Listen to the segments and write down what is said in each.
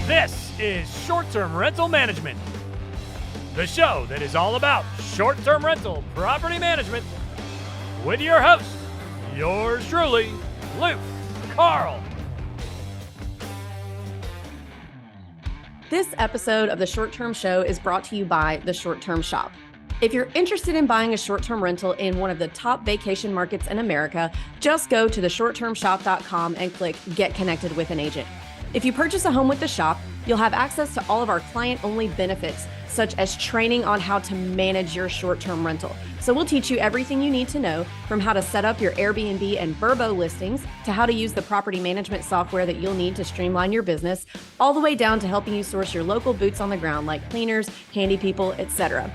This is Short-Term Rental Management, the show that is all about short-term rental property management with your host, yours truly, Luke Carl. This episode of the Short Term Show is brought to you by the Short Term Shop. If you're interested in buying a short-term rental in one of the top vacation markets in America, just go to theshorttermshop.com and click Get Connected with an Agent. If you purchase a home with the shop, you'll have access to all of our client-only benefits, such as training on how to manage your short-term rental. So we'll teach you everything you need to know, from how to set up your Airbnb and Vrbo listings, to how to use the property management software that you'll need to streamline your business, all the way down to helping you source your local boots on the ground like cleaners, handy people, etc.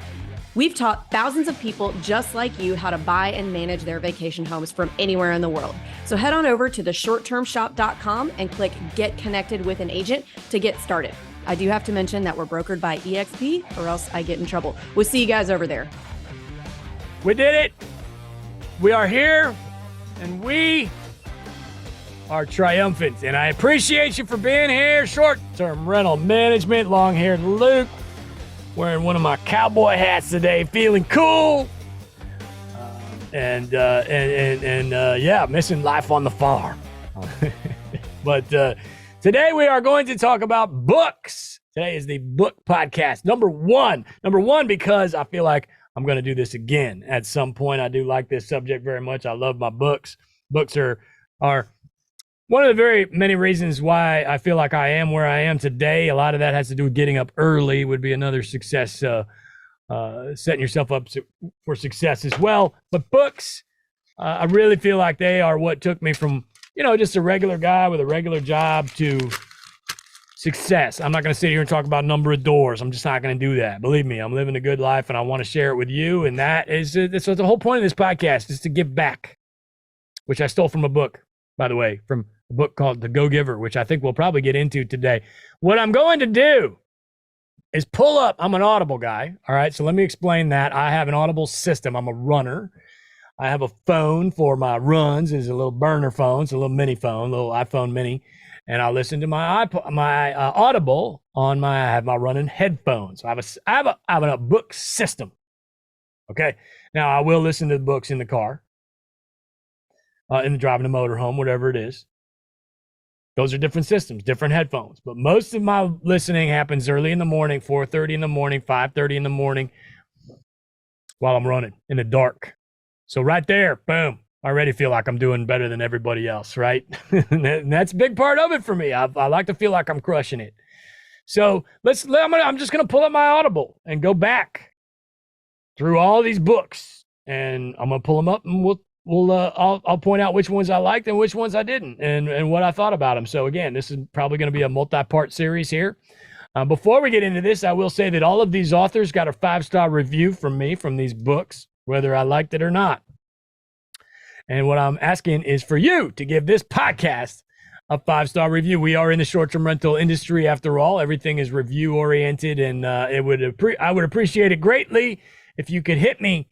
We've taught thousands of people just like you how to buy and manage their vacation homes from anywhere in the world. So head on over to theshorttermshop.com and click Get Connected with an Agent to get started. I do have to mention that we're brokered by EXP, or else I get in trouble. We'll see you guys over there. We did it. We are here, and we are triumphant. And I appreciate you for being here. Short-term rental management, long-haired Luke, wearing one of my cowboy hats today, feeling cool. Yeah, missing life on the farm. But today we are going to talk about books. Today is the book podcast. Number one, because I feel like I'm going to do this again at some point. I do like this subject very much. I love my books. Books are one of the very many reasons why I feel like I am where I am today. A lot of that has to do with getting up early would be another success, setting yourself up for success as well. But books, I really feel like they are what took me from, just a regular guy with a regular job to success. I'm not going to sit here and talk about number of doors. I'm just not going to do that. Believe me, I'm living a good life and I want to share it with you. And that's what the whole point of this podcast is, to give back, which I stole from a book, by the way, from a book called The Go-Giver, which I think we'll probably get into today. What I'm going to do is pull up. I'm an Audible guy. All right. So let me explain that. I have an Audible system. I'm a runner. I have a phone for my runs. It's a little burner phone. It's a little mini phone, little iPhone mini. And I listen to my Audible on I have my running headphones. I have a book system. Okay. Now I will listen to the books in the car, in driving the motorhome, whatever it is. Those are different systems, different headphones. But most of my listening happens early in the morning, 4:30 in the morning, 5:30 in the morning, while I'm running in the dark. So right there, boom, I already feel like I'm doing better than everybody else, right? And that's a big part of it for me. I like to feel like I'm crushing it. So I'm just going to pull up my Audible and go back through all these books, and I'm going to pull them up, and I'll point out which ones I liked and which ones I didn't, and what I thought about them. So again, this is probably going to be a multi-part series here. Before we get into this, I will say that all of these authors got a 5-star review from me from these books, whether I liked it or not. And what I'm asking is for you to give this podcast a 5-star review. We are in the short-term rental industry, after all. Everything is review-oriented, and I would appreciate it greatly if you could hit me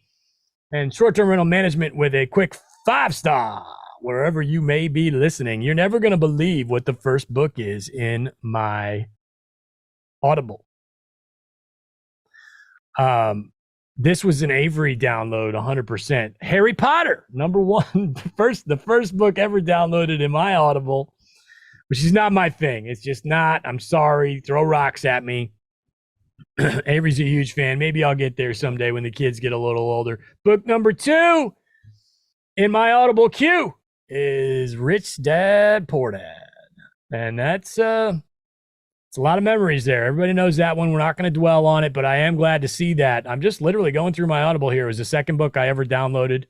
and short-term rental management with a quick 5-star wherever you may be listening. You're never going to believe what the first book is in my Audible. This was an Avery download, 100%. Harry Potter, number one, the first book ever downloaded in my Audible, which is not my thing. It's just not. I'm sorry. Throw rocks at me. Avery's a huge fan. Maybe I'll get there someday when the kids get a little older. Book number 2 in my Audible queue is Rich Dad, Poor Dad. And that's it's a lot of memories there. Everybody knows that one. We're not going to dwell on it, but I am glad to see that. I'm just literally going through my Audible here. It was the second book I ever downloaded.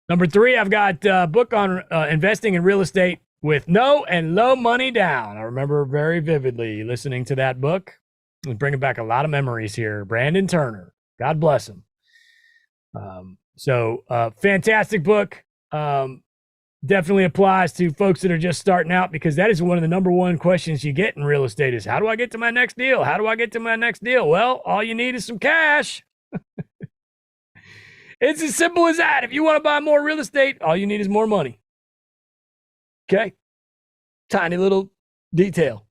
Number 3, I've got a book on investing in real estate with no and low money down. I remember very vividly listening to that book. It's bringing back a lot of memories here. Brandon Turner, God bless him. Fantastic book. Definitely applies to folks that are just starting out, because that is one of the number one questions you get in real estate is, how do I get to my next deal? How do I get to my next deal? Well, all you need is some cash. It's as simple as that. If you want to buy more real estate, all you need is more money. Okay? Tiny little detail.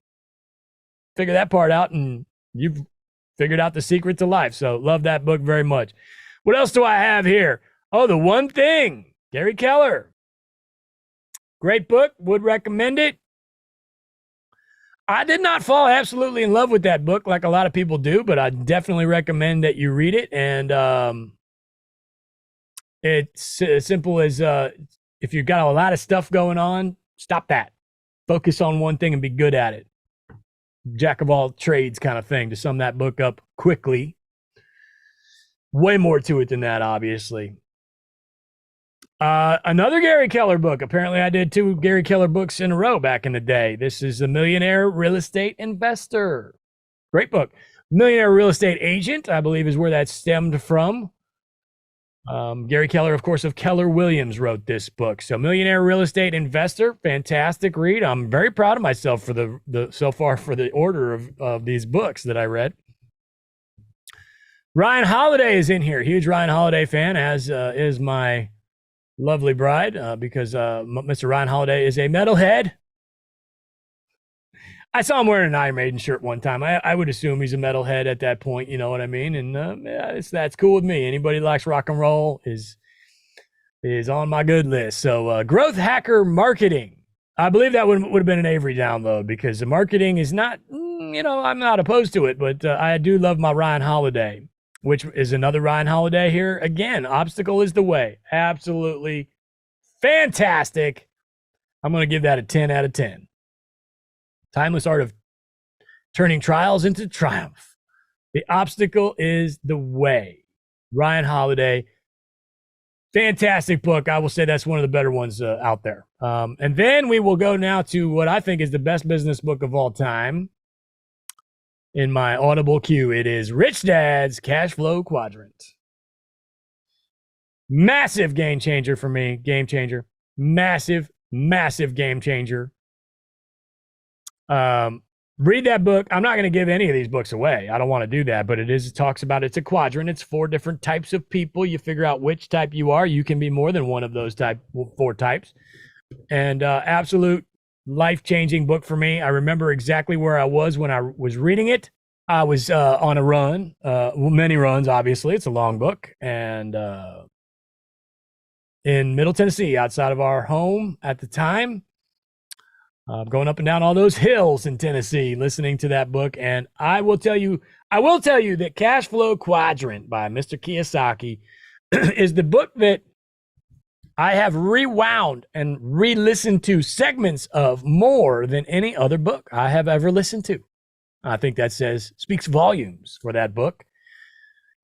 figure that part out, and you've figured out the secret to life. So love that book very much. What else do I have here? Oh, The One Thing, Gary Keller. Great book. Would recommend it. I did not fall absolutely in love with that book like a lot of people do, but I definitely recommend that you read it. And it's as simple as if you've got a lot of stuff going on, stop that. Focus on one thing and be good at it. Jack of all trades kind of thing, to sum that book up quickly. Way more to it than that, obviously. Another Gary Keller book. Apparently, I did 2 Gary Keller books in a row back in the day. This is The Millionaire Real Estate Investor. Great book. Millionaire Real Estate Agent, I believe, is where that stemmed from. Gary Keller, of course, of Keller Williams, wrote this book. So Millionaire Real Estate Investor, fantastic read. I'm very proud of myself for the so far for the order of these books that I read. Ryan Holiday is in here. Huge Ryan Holiday fan, as is my lovely bride, because Mr. Ryan Holiday is a metalhead. I saw him wearing an Iron Maiden shirt one time. I would assume he's a metalhead at that point, you know what I mean? And yeah, that's cool with me. Anybody who likes rock and roll is on my good list. So Growth Hacker Marketing. I believe that would have been an Avery download, because the marketing is not, I'm not opposed to it, but I do love my Ryan Holiday, which is another Ryan Holiday here. Again, Obstacle is the Way. Absolutely fantastic. I'm going to give that a 10 out of 10. Timeless art of turning trials into triumph. The obstacle is the way. Ryan Holiday. Fantastic book. I will say that's one of the better ones out there. And then we will go now to what I think is the best business book of all time. In my Audible queue, it is Rich Dad's Cash Flow Quadrant. Massive game changer for me. Game changer. Massive, massive game changer. Read that book. I'm not going to give any of these books away. I don't want to do that, but it talks about, it's a quadrant. It's 4 different types of people. You figure out which type you are. You can be more than one of those 4 types. And absolute life-changing book for me. I remember exactly where I was when I was reading it. I was on a run, many runs, obviously. It's a long book. And in Middle Tennessee, outside of our home at the time, going up and down all those hills in Tennessee, listening to that book. And I will tell you that Cash Flow Quadrant by Mr. Kiyosaki is the book that I have rewound and re-listened to segments of more than any other book I have ever listened to. I think that speaks volumes for that book.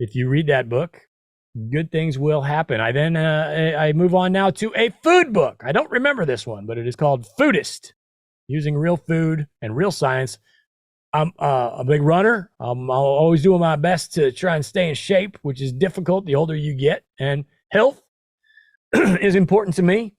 If you read that book, good things will happen. I move on now to a food book. I don't remember this one, but it is called Foodist, Using Real Food and Real Science. I'm a big runner. I'm always doing my best to try and stay in shape, which is difficult the older you get. And health is important to me.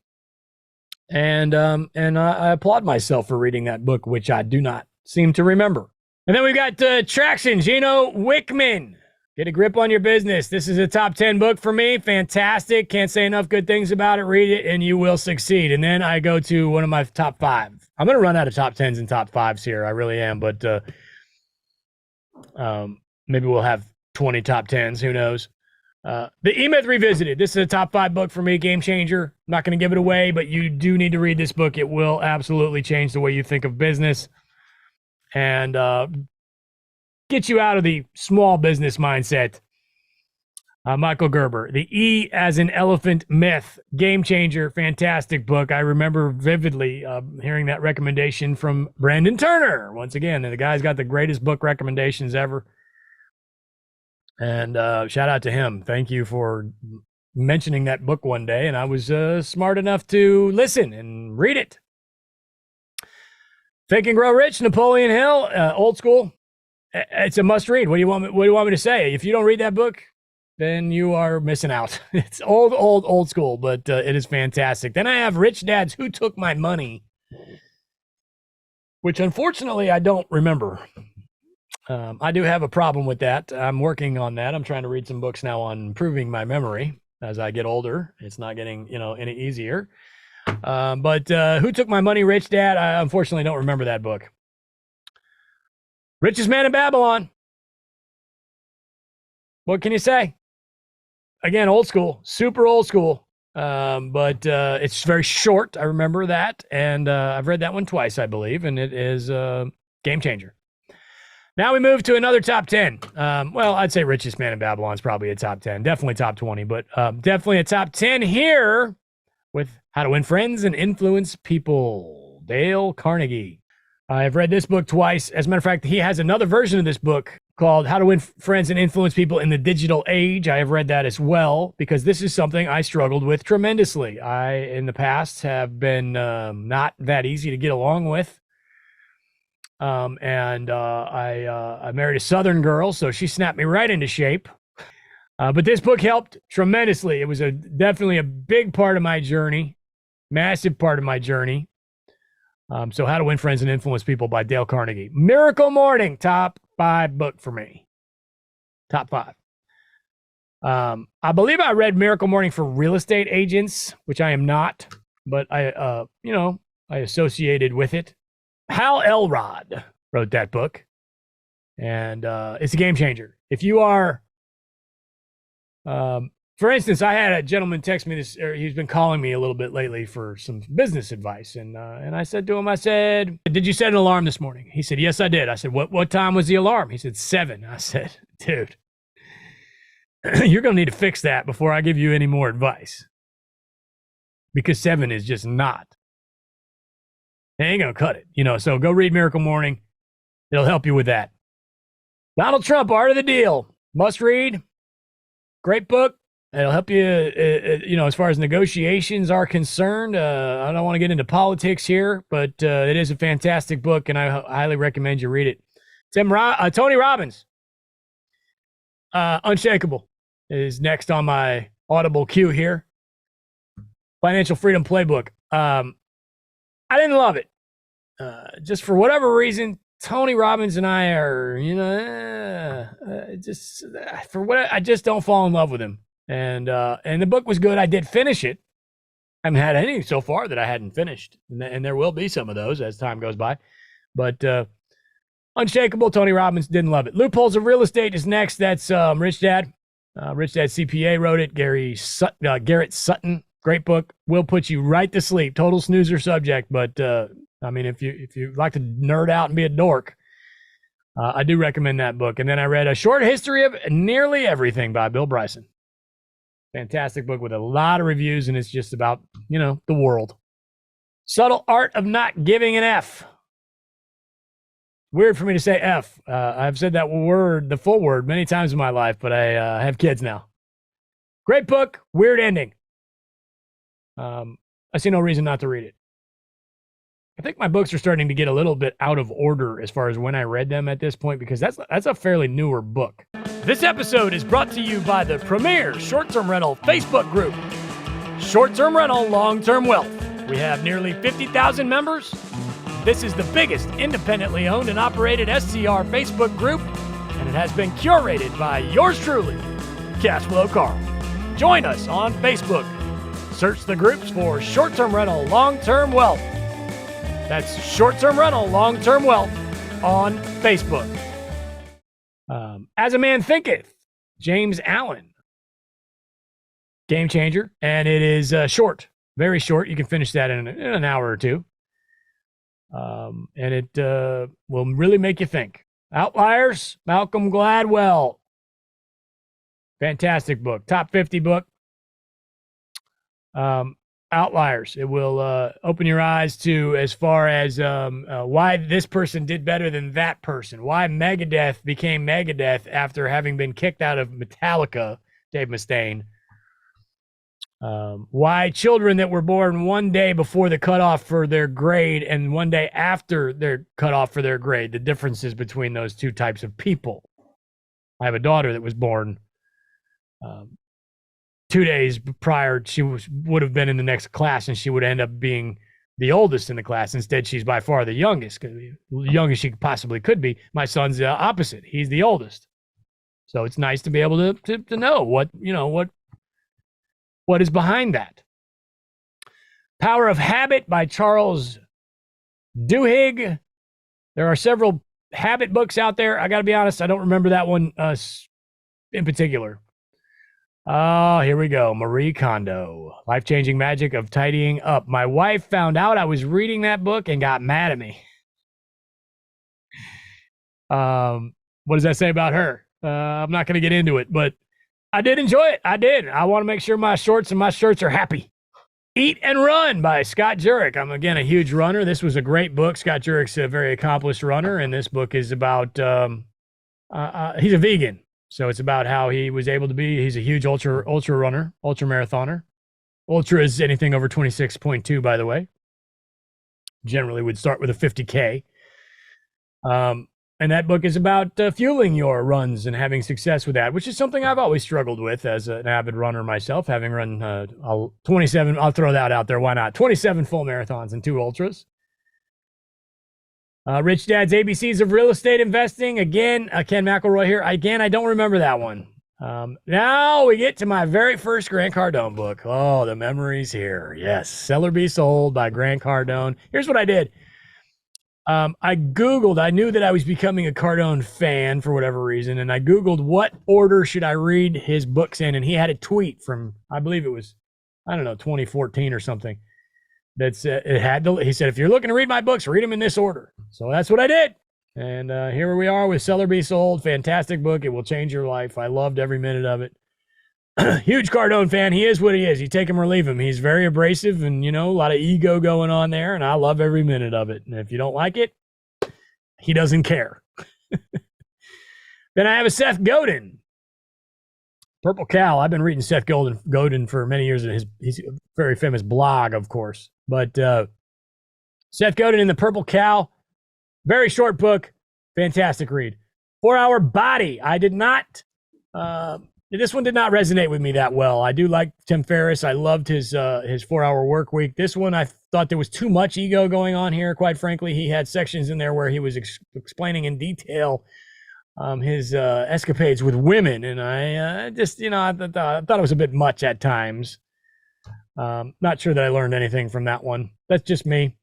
And I applaud myself for reading that book, which I do not seem to remember. And then we've got Traction, Gino Wickman. Get a grip on your business. This is a top 10 book for me. Fantastic. Can't say enough good things about it. Read it and you will succeed. And then I go to one of my top 5. I'm going to run out of top 10s and top 5s here. I really am. But maybe we'll have 20 top 10s. Who knows? The E-Myth Revisited. This is a top 5 book for me. Game changer. I'm not going to give it away, but you do need to read this book. It will absolutely change the way you think of business and get you out of the small business mindset. Michael Gerber, The E as in Elephant Myth, game changer, fantastic book. I remember vividly hearing that recommendation from Brandon Turner. Once again, the guy's got the greatest book recommendations ever. And shout out to him. Thank you for mentioning that book one day. And I was smart enough to listen and read it. Think and Grow Rich, Napoleon Hill, old school. It's a must read. What do you want me to say? If you don't read that book, then you are missing out. It's old school, but it is fantastic. Then I have Rich Dad's Who Took My Money, which unfortunately I don't remember. I do have a problem with that. I'm working on that. I'm trying to read some books now on improving my memory as I get older. It's not getting, any easier. But Who Took My Money, Rich Dad? I unfortunately don't remember that book. Richest man in Babylon. What can you say? Again, old school, super old school. But it's very short. I remember that. And I've read that one twice, I believe. And it is a game changer. Now we move to another top 10. Well, I'd say Richest Man in Babylon is probably a top 10. Definitely top 20, but definitely a top 10 here with How to Win Friends and Influence People. Dale Carnegie. I've read this book twice. As a matter of fact, he has another version of this book called How to Win Friends and Influence People in the Digital Age. I have read that as well because this is something I struggled with tremendously. I, in the past, have been not that easy to get along with. I married a Southern girl, so she snapped me right into shape. But this book helped tremendously. It was definitely a big part of my journey, massive part of my journey. So How to Win Friends and Influence People by Dale Carnegie. Miracle Morning, top 5 book for me. Top 5. I believe I read Miracle Morning for real estate agents, which I am not, but I associated with it. Hal Elrod wrote that book, and it's a game changer. If you are, for instance, I had a gentleman text me this, or he's been calling me a little bit lately for some business advice, and I said to him, I said, "Did you set an alarm this morning?" He said, "Yes, I did." I said, "What time was the alarm?" He said, 7. I said, "Dude, you're going to need to fix that before I give you any more advice, because 7 is just not. It ain't going to cut it, So go read Miracle Morning. It'll help you with that. Donald Trump, Art of the Deal. Must read. Great book. It'll help you, as far as negotiations are concerned. I don't want to get into politics here, but it is a fantastic book, and I highly recommend you read it. Tony Robbins, Unshakable, is next on my Audible queue here. Financial Freedom Playbook. I didn't love it. Just for whatever reason, Tony Robbins and I are, I just don't fall in love with him. And the book was good. I did finish it. I haven't had any so far that I hadn't finished. And there will be some of those as time goes by. But Unshakable, Tony Robbins, didn't love it. Loopholes of Real Estate is next. That's Rich Dad. Rich Dad CPA wrote it. Garrett Sutton. Great book. Will put you right to sleep. Total snoozer subject. But, if you like to nerd out and be a dork, I do recommend that book. And then I read A Short History of Nearly Everything by Bill Bryson. Fantastic book with a lot of reviews, and it's just about, the world. Subtle Art of Not Giving an F. Weird for me to say F. I've said that word, the full word, many times in my life, but I have kids now. Great book, weird ending. I see no reason not to read it. I think my books are starting to get a little bit out of order as far as when I read them at this point, because that's a fairly newer book. This episode is brought to you by the premier short-term rental Facebook group, Short-Term Rental Long-Term Wealth. We have nearly 50,000 members. This is the biggest independently owned and operated SCR Facebook group, and it has been curated by yours truly, Cashflow Carl. Join us on Facebook. Search the groups for Short-Term Rental Long-Term Wealth. That's Short-Term Rental Long-Term Wealth on Facebook. As a Man Thinketh, James Allen. Game changer. And it is short, very short. You can finish that in an hour or two. And it will really make you think. Outliers, Malcolm Gladwell. Fantastic book. Top 50 book. Outliers. It will open your eyes to as far as why this person did better than that person. Why Megadeth became Megadeth after having been kicked out of Metallica, Dave Mustaine. Why children that were born one day before the cutoff for their grade and one day after their cutoff for their grade, the differences between those two types of people. I have a daughter that was born 2 days prior. She would have been in the next class, and she would end up being the oldest in the class. Instead, she's by far the youngest, the youngest she possibly could be. My son's the opposite. He's the oldest. So it's nice to be able to know what is behind that. Power of Habit by Charles Duhigg. There are several habit books out there. I got to be honest, I don't remember that one in particular. Oh, here we go. Marie Kondo, Life-Changing Magic of Tidying Up. My wife found out I was reading that book and got mad at me. What does that say about her? I'm not going to get into it, but I did enjoy it. I did. I want to make sure my shorts and my shirts are happy. Eat and Run by Scott Jurek. I'm, again, a huge runner. This was a great book. Scott Jurek's a very accomplished runner, and this book is about, he's a vegan. So it's about how he was able to be, he's a huge ultra runner, ultra marathoner. Ultra is anything over 26.2, by the way. Generally would start with a 50K. And that book is about fueling your runs and having success with that, which is something I've always struggled with as an avid runner myself, having run 27, I'll throw that out there, why not? 27 full marathons and 2 ultras. Rich Dad's ABCs of Real Estate Investing. Again, Ken McElroy here. Again, I don't remember that one. Now we get to my very first Grant Cardone book. Oh, the memories here. Yes, Sell or Be Sold by Grant Cardone. Here's what I did. I Googled, I knew that I was becoming a Cardone fan for whatever reason, and I Googled what order should I read his books in, and he had a tweet from, I believe it was, 2014 or something. He said, if you're looking to read my books, read them in this order. So that's what I did. And here we are with Sell or Be Sold. Fantastic book. It will change your life. I loved every minute of it. Huge Cardone fan. He is what he is. You take him or leave him. He's very abrasive and, a lot of ego going on there. And I love every minute of it. And if you don't like it, he doesn't care. Then I have a Seth Godin. Purple Cow. I've been reading Seth Godin for many years. He's a very famous blog, of course. But Seth Godin in the Purple Cow. Very short book. Fantastic read. 4-Hour Body. I did not... this one did not resonate with me that well. I do like Tim Ferriss. I loved his 4-Hour Work Week. This one, I thought there was too much ego going on here, quite frankly. He had sections in there where he was explaining in detail his escapades with women. And I just, I thought it was a bit much at times. Not sure that I learned anything from that one. That's just me.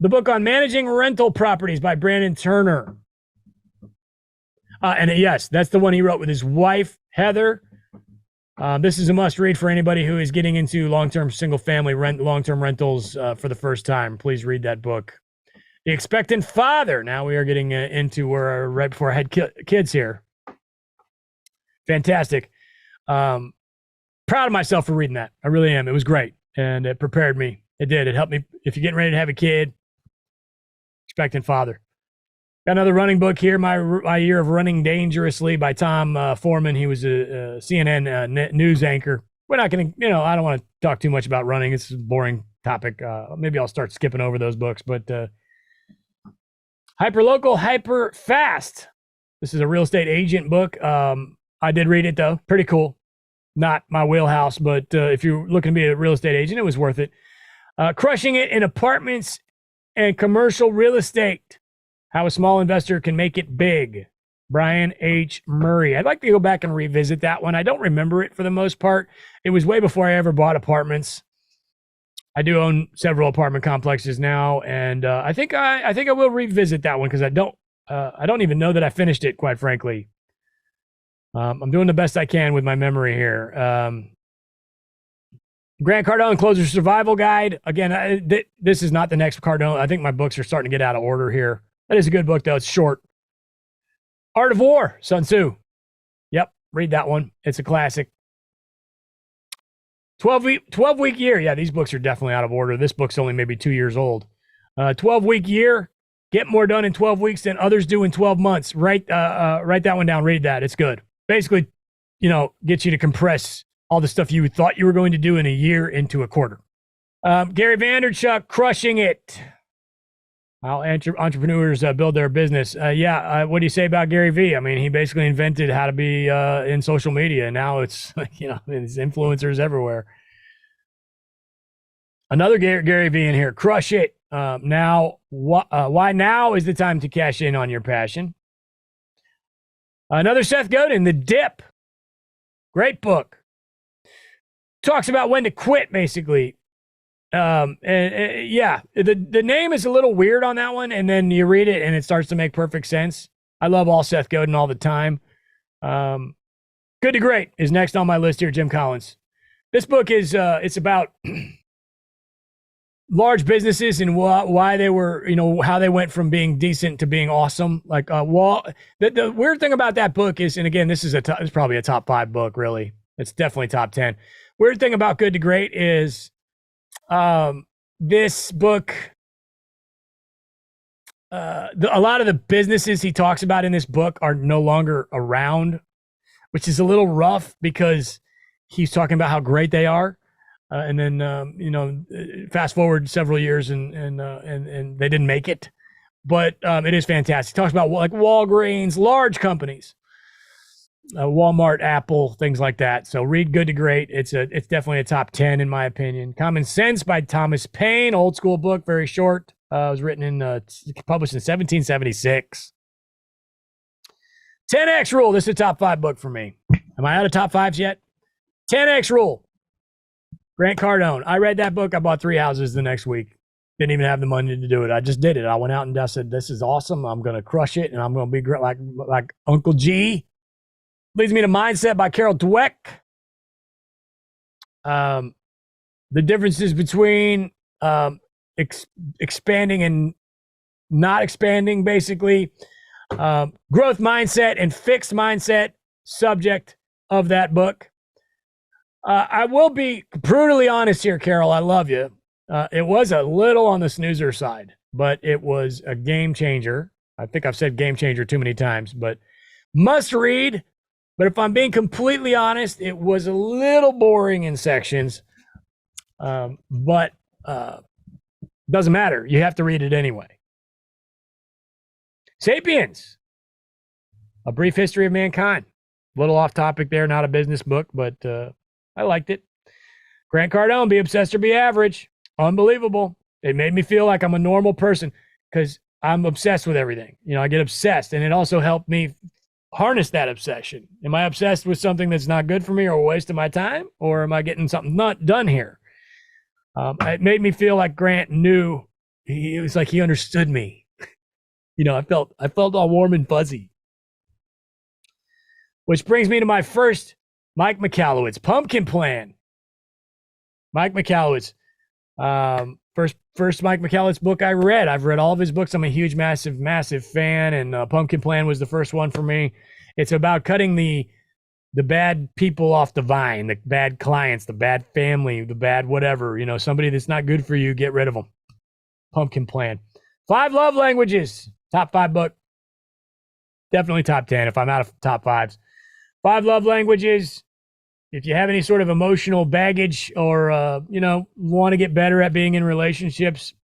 The book on managing rental properties by Brandon Turner. And yes, that's the one he wrote with his wife, Heather. This is a must read for anybody who is getting into long-term single-family long-term rentals for the first time. Please read that book. The Expectant Father. Now we are getting into where right before I had kids here. Fantastic. Proud of myself for reading that. I really am. It was great. And it prepared me. It did. It helped me. If you're getting ready to have a kid, Expectant Father. Got another running book here, My Year of Running Dangerously by Tom Foreman. He was a CNN news anchor. We're not going to, I don't want to talk too much about running. It's a boring topic. Maybe I'll start skipping over those books. But Hyperlocal, Hyper Fast. This is a real estate agent book. I did read it, though. Pretty cool. Not my wheelhouse, but if you're looking to be a real estate agent, it was worth it. Crushing It in Apartments and Commercial Real Estate. How a Small Investor Can Make It Big. Brian H. Murray. I'd like to go back and revisit that one. I don't remember it for the most part. It was way before I ever bought apartments. I do own several apartment complexes now, and I think I will revisit that one because I don't even know that I finished it, quite frankly. I'm doing the best I can with my memory here. Grant Cardone Closer Survival Guide. Again, this is not the next Cardone. I think my books are starting to get out of order here. That is a good book, though. It's short. Art of War, Sun Tzu. Yep, read that one. It's a classic. 12-week year. Yeah, these books are definitely out of order. This book's only maybe 2 years old. 12-week year. Get more done in 12 weeks than others do in 12 months. Write that one down. Read that. It's good. Basically, get you to compress all the stuff you thought you were going to do in a year into a quarter. Gary Vaynerchuk, Crushing It. How entrepreneurs build their business. What do you say about Gary Vee? I mean, he basically invented how to be in social media, and now it's there's influencers everywhere. Another Gary Vee in here. Crush It. Why now is the time to cash in on your passion. Another Seth Godin, The Dip. Great book. Talks about when to quit, basically. Yeah, the name is a little weird on that one, and then you read it and it starts to make perfect sense. I love all Seth Godin all the time. Good to Great is next on my list here, Jim Collins. This book is it's about large businesses and why they were, how they went from being decent to being awesome. Like the weird thing about that book is, and again, this is it's probably a top 5 book, really. It's definitely top 10. Weird thing about Good to Great is this book, a lot of the businesses he talks about in this book are no longer around, which is a little rough because he's talking about how great they are. And then, fast forward several years and they didn't make it, but it is fantastic. He talks about like Walgreens, large companies, Walmart, Apple, things like that. So read Good to Great. It's definitely a top 10 in my opinion. Common Sense by Thomas Paine, old school book, very short. It was written published in 1776. 10X Rule. This is a top 5 book for me. Am I out of top 5s yet? 10X Rule. Grant Cardone. I read that book. I bought 3 houses the next week. Didn't even have the money to do it. I just did it. I went out and I said, this is awesome. I'm going to crush it. And I'm going to be great, like Uncle G. Leads me to Mindset by Carol Dweck. The differences between expanding and not expanding, basically. Growth mindset and fixed mindset, subject of that book. I will be brutally honest here, Carol. I love you. It was a little on the snoozer side, but it was a game changer. I think I've said game changer too many times, but must read. But if I'm being completely honest, it was a little boring in sections. But doesn't matter. You have to read it anyway. Sapiens, A Brief History of Mankind. A little off topic there, not a business book, but I liked it. Grant Cardone, Be Obsessed or Be Average. Unbelievable. It made me feel like I'm a normal person because I'm obsessed with everything. I get obsessed, and it also helped me harness that obsession. Am I obsessed with something that's not good for me or a waste of my time, or am I getting something not done here? It made me feel like Grant knew. It was like he understood me. I felt all warm and fuzzy. Which brings me to my first Mike Michalowicz, Pumpkin Plan. Mike Michalowicz. First Mike Michalowicz book I read. I've read all of his books. I'm a huge, massive fan, and Pumpkin Plan was the first one for me. It's about cutting the bad people off the vine, the bad clients, the bad family, the bad whatever. Somebody that's not good for you, get rid of them. Pumpkin Plan. 5 Love Languages. Top 5 book. Definitely top 10 if I'm out of top 5s. 5 Love Languages. If you have any sort of emotional baggage or, want to get better at being in relationships,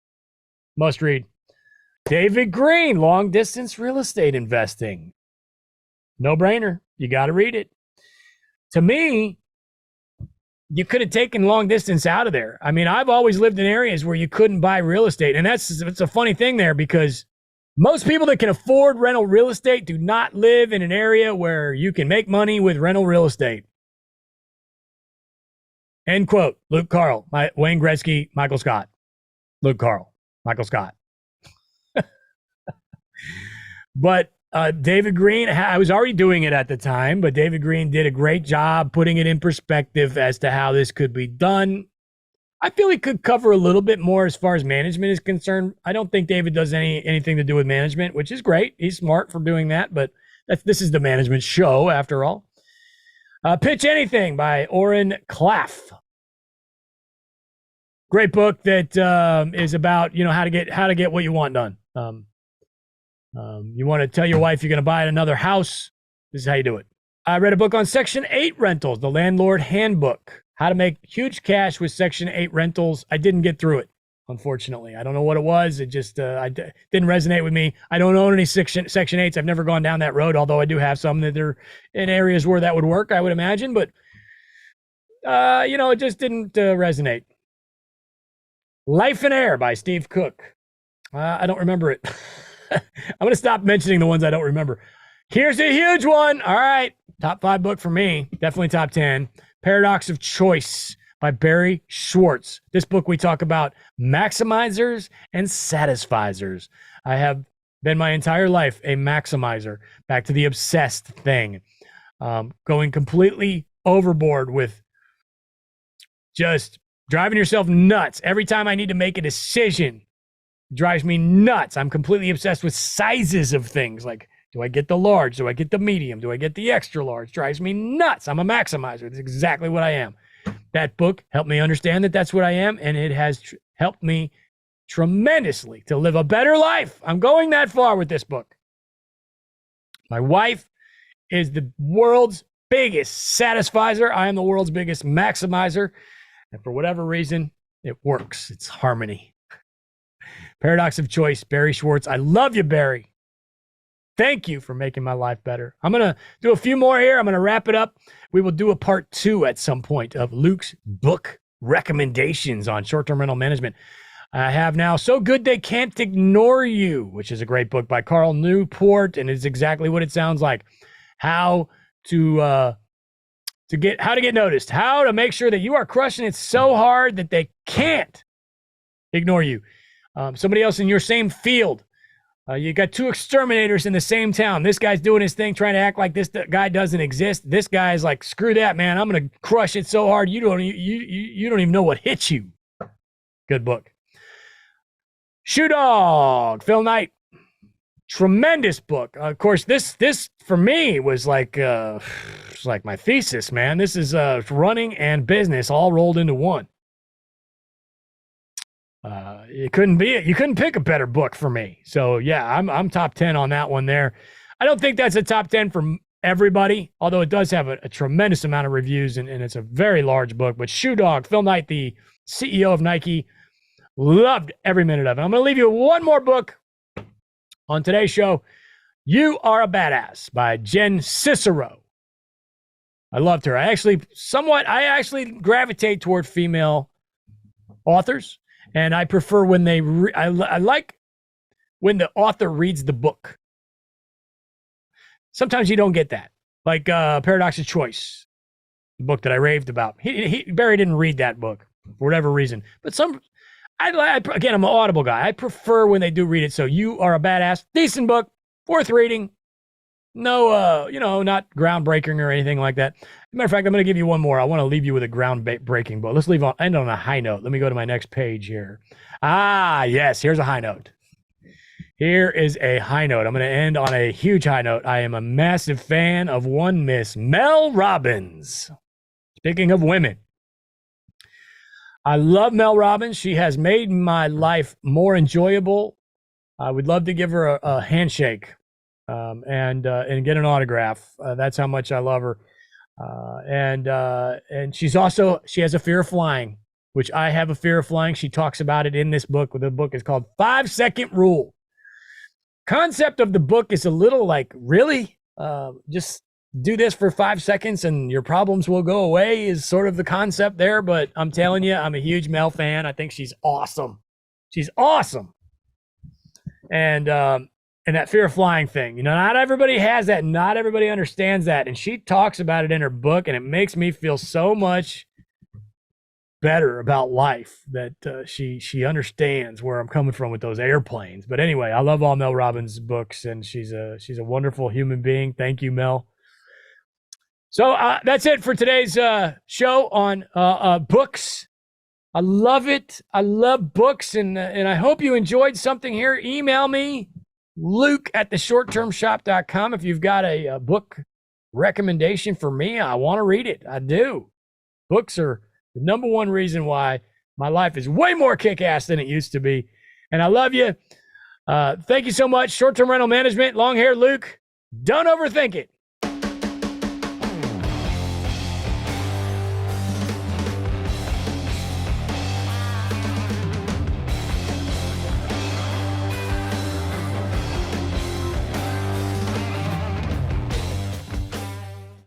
must read. David Green, Long Distance Real Estate Investing. No brainer. You got to read it. To me, you could have taken long distance out of there. I mean, I've always lived in areas where you couldn't buy real estate. And it's a funny thing there because most people that can afford rental real estate do not live in an area where you can make money with rental real estate. End quote. Luke Carl, Wayne Gretzky, Michael Scott. Luke Carl, Michael Scott. But David Green, I was already doing it at the time, but David Green did a great job putting it in perspective as to how this could be done. I feel he could cover a little bit more as far as management is concerned. I don't think David does anything to do with management, which is great. He's smart for doing that, but this is the management show after all. Pitch Anything by Oren Klaff. Great book that is about how to get what you want done. You want to tell your wife you're going to buy another house. This is how you do it. I read a book on Section 8 rentals, the Landlord Handbook. How to make huge cash with Section 8 rentals. I didn't get through it, unfortunately. I don't know what it was. It just didn't resonate with me. I don't own any Section 8s. I've never gone down that road, although I do have some that are in areas where that would work, I would imagine. But, it just didn't resonate. Life and Air by Steve Cook. I don't remember it. I'm going to stop mentioning the ones I don't remember. Here's a huge one. All right. Top 5 book for me. Definitely top 10. Paradox of Choice by Barry Schwartz. This book, we talk about maximizers and satisficers. I have been my entire life a maximizer, back to the obsessed thing, going completely overboard with just driving yourself nuts. Every time I need to make a decision, it drives me nuts. I'm completely obsessed with sizes of things. Like, do I get the large? Do I get the medium? Do I get the extra large? Drives me nuts. I'm a maximizer. That's exactly what I am. That book helped me understand that that's what I am, and it has helped me tremendously to live a better life. I'm going that far with this book. My wife is the world's biggest satisficer. I am the world's biggest maximizer. And for whatever reason, it works. It's harmony. Paradox of Choice, Barry Schwartz. I love you, Barry. Thank you for making my life better. I'm going to do a few more here. I'm going to wrap it up. We will do a part 2 at some point of Luke's book recommendations on short-term rental management. I have now So Good They Can't Ignore You, which is a great book by Carl Newport, and it's exactly what it sounds like. How to get noticed, how to make sure that you are crushing it so hard that they can't ignore you. Somebody else in your same field. You got 2 exterminators in the same town. This guy's doing his thing, trying to act like this guy doesn't exist. This guy's like, screw that, man. I'm going to crush it so hard you don't even know what hit you. Good book. Shoe Dog, Phil Knight. Tremendous book. Of course, this for me was like my thesis, man. This is running and business all rolled into one. You couldn't pick a better book for me. So yeah, I'm top 10 on that one there. I don't think that's a top 10 for everybody, although it does have a tremendous amount of reviews and it's a very large book. But Shoe Dog, Phil Knight, the CEO of Nike, loved every minute of it. I'm going to leave you with one more book on today's show. You Are a Badass by Jen Cicero. I loved her. I actually gravitate toward female authors. And I prefer when I like when the author reads the book. Sometimes you don't get that. Like Paradox of Choice, the book that I raved about. Barry didn't read that book for whatever reason. But again, I'm an Audible guy. I prefer when they do read it. So You Are a Badass. Decent book. Worth reading. No, not groundbreaking or anything like that. As a matter of fact, I'm going to give you one more. I want to leave you with a groundbreaking book. Let's end on a high note. Let me go to my next page here. Yes, here's a high note. Here is a high note. I'm going to end on a huge high note. I am a massive fan of one Miss Mel Robbins. Speaking of women, I love Mel Robbins. She has made my life more enjoyable. I would love to give her a handshake. And get an autograph. That's how much I love her. And she has a fear of flying, which I have a fear of flying. She talks about it in this book. The book is called 5-Second Rule. Concept of the book is a little like, really? Just do this for 5 seconds and your problems will go away is sort of the concept there. But I'm telling you, I'm a huge Mel fan. I think she's awesome. She's awesome. And that fear of flying thing, not everybody has that. Not everybody understands that. And she talks about it in her book, and it makes me feel so much better about life that she understands where I'm coming from with those airplanes. But anyway, I love all Mel Robbins' books, and she's a wonderful human being. Thank you, Mel. So that's it for today's show on books. I love it. I love books, and I hope you enjoyed something here. Email me, Luke@theshorttermshop.com. If you've got a book recommendation for me, I want to read it. I do. Books are the number one reason why my life is way more kick-ass than it used to be. And I love you. Thank you so much. Short-term rental management, long hair Luke. Don't overthink it.